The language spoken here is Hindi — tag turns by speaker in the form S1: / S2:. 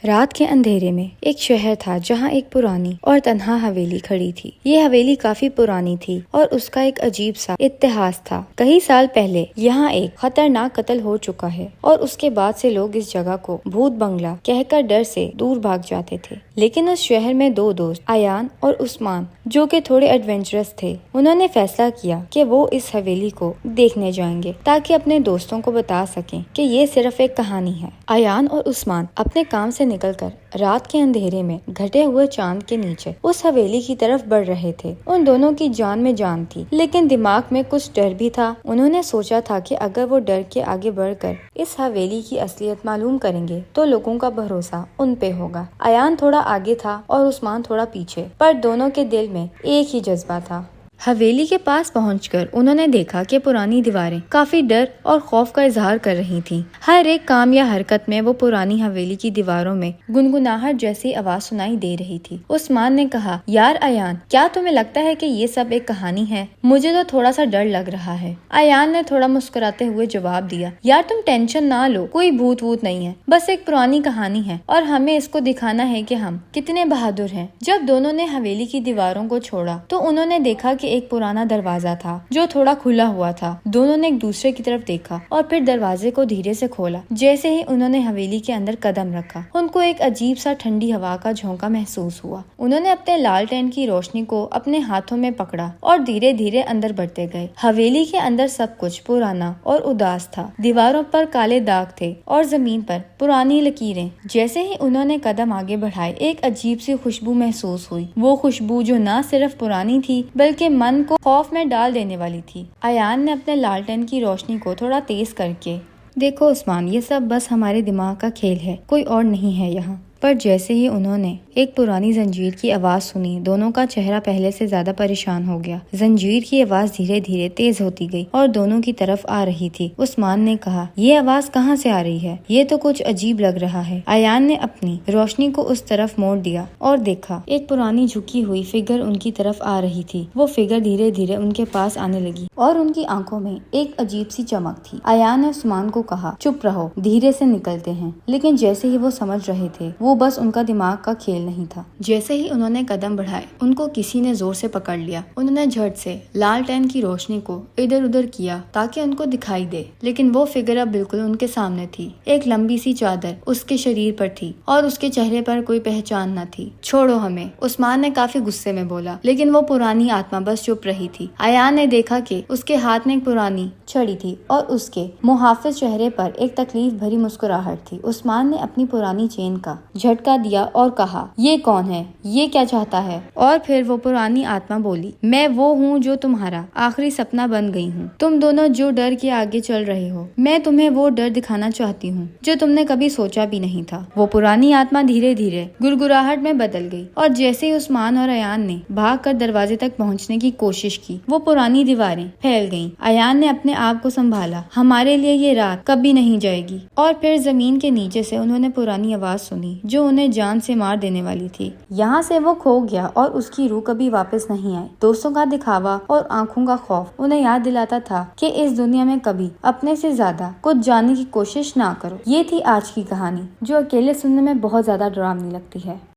S1: रात के अंधेरे में एक शहर था जहाँ एक पुरानी और तन्हा हवेली खड़ी थी। ये हवेली काफी पुरानी थी और उसका एक अजीब सा इतिहास था। कई साल पहले यहाँ एक खतरनाक कत्ल हो चुका है और उसके बाद से लोग इस जगह को भूत बंगला कहकर डर से दूर भाग जाते थे। लेकिन उस शहर में दो दोस्त अयान और उस्मान, जो कि थोड़े एडवेंचरस थे, उन्होंने फैसला किया कि वो इस हवेली को देखने जाएंगे ताकि अपने दोस्तों को बता सकें कि ये सिर्फ एक कहानी है। अयान और उस्मान अपने काम से निकलकर रात के अंधेरे में घटे हुए चांद के नीचे उस हवेली की तरफ बढ़ रहे थे। उन दोनों की जान में जान थी, लेकिन दिमाग में कुछ डर भी था। उन्होंने सोचा था कि अगर वो डर के आगे बढ़कर इस हवेली की असलियत मालूम करेंगे तो लोगों का भरोसा उन पे होगा। अयान थोड़ा आगे था और उस्मान थोड़ा पीछे, पर दोनों के दिल में एक ही जज्बा था। हवेली के पास पहुंचकर उन्होंने देखा कि पुरानी दीवारें काफी डर और खौफ का इजहार कर रही थीं। हर एक काम या हरकत में वो पुरानी हवेली की दीवारों में गुनगुनाहट जैसी आवाज सुनाई दे रही थी। उस्मान ने कहा, यार अयान, क्या तुम्हें लगता है कि ये सब एक कहानी है? मुझे तो थोड़ा सा डर लग रहा है। अयान ने थोड़ा मुस्कुराते हुए जवाब दिया, यार तुम टेंशन ना लो, कोई भूत वूत नहीं है, बस एक पुरानी कहानी है और हमें इसको दिखाना है कि हम कितने बहादुर हैं। जब दोनों ने हवेली की दीवारों को छोड़ा तो उन्होंने देखा कि एक पुराना दरवाजा था जो थोड़ा खुला हुआ था। दोनों ने एक दूसरे की तरफ देखा और फिर दरवाजे को धीरे से खोला। जैसे ही उन्होंने हवेली के अंदर कदम रखा, उनको एक अजीब सा ठंडी हवा का झोंका महसूस हुआ। उन्होंने अपने लालटेन की रोशनी को अपने हाथों में पकड़ा और धीरे धीरे अंदर बढ़ते गए। हवेली के अंदर सब कुछ पुराना और उदास था। दीवारों पर काले दाग थे और जमीन पर पुरानी लकीरें। जैसे ही उन्होंने कदम आगे बढ़ाए, एक अजीब सी खुशबू महसूस हुई। वो खुशबू जो न सिर्फ पुरानी थी बल्कि मन को खौफ में डाल देने वाली थी। अयान ने अपने लालटेन की रोशनी को थोड़ा तेज करके, देखो उस्मान, ये सब बस हमारे दिमाग का खेल है, कोई और नहीं है यहाँ। पर जैसे ही उन्होंने एक पुरानी जंजीर की आवाज सुनी, दोनों का चेहरा पहले से ज्यादा परेशान हो गया। जंजीर की आवाज धीरे धीरे तेज होती गई और दोनों की तरफ आ रही थी। उस्मान ने कहा, ये आवाज कहाँ से आ रही है? ये तो कुछ अजीब लग रहा है। अयान ने अपनी रोशनी को उस तरफ मोड़ दिया और देखा, एक पुरानी झुकी हुई फिगर उनकी तरफ आ रही थी। वो फिगर धीरे धीरे उनके पास आने लगी और उनकी आंखों में एक अजीब सी चमक थी। अयान ने उस्मान को कहा, चुप रहो, धीरे से निकलते हैं। लेकिन जैसे ही वो समझ रहे थे, वो बस उनका दिमाग का खेल नहीं था। जैसे ही उन्होंने कदम बढ़ाए, उनको किसी ने जोर से पकड़ लिया। उन्होंने झट से लालटेन की रोशनी को इधर उधर किया ताकि उनको दिखाई दे, लेकिन वो फिगर अब बिल्कुल उनके सामने थी। एक लंबी सी चादर उसके शरीर पर थी और उसके चेहरे पर कोई पहचान न थी। छोड़ो हमें, उस्मान ने काफी गुस्से में बोला, लेकिन वो पुरानी आत्मा बस चुप रही थी। अयान ने देखा कि उसके हाथ में एक पुरानी छड़ी थी और उसके मुहाफिज चेहरे पर एक तकलीफ भरी मुस्कुराहट थी। उस्मान ने अपनी पुरानी चेन का झटका दिया और कहा, ये कौन है? ये क्या चाहता है? और फिर वो पुरानी आत्मा बोली, मैं वो हूँ जो तुम्हारा आखिरी सपना बन गई हूँ। तुम दोनों जो डर के आगे चल रहे हो, मैं तुम्हें वो डर दिखाना चाहती हूँ जो तुमने कभी सोचा भी नहीं था। वो पुरानी आत्मा धीरे धीरे गुड़गुड़ाहट में बदल गई और जैसे ही उस्मान और अयान ने भागकर दरवाजे तक पहुँचने की कोशिश की, वो पुरानी दीवारें फैल गईं। अयान ने अपने आप को संभाला, हमारे लिए ये रात कभी नहीं जाएगी। और फिर जमीन के नीचे से उन्होंने पुरानी आवाज सुनी जो उन्हें जान से मार देने वाली थी। यहाँ से वो खो गया और उसकी रूह कभी वापस नहीं आई। दोस्तों का दिखावा और आंखों का खौफ उन्हें याद दिलाता था कि इस दुनिया में कभी अपने से ज्यादा कुछ जानने की कोशिश ना करो। ये थी आज की कहानी, जो अकेले सुनने में बहुत ज्यादा डरावनी लगती है।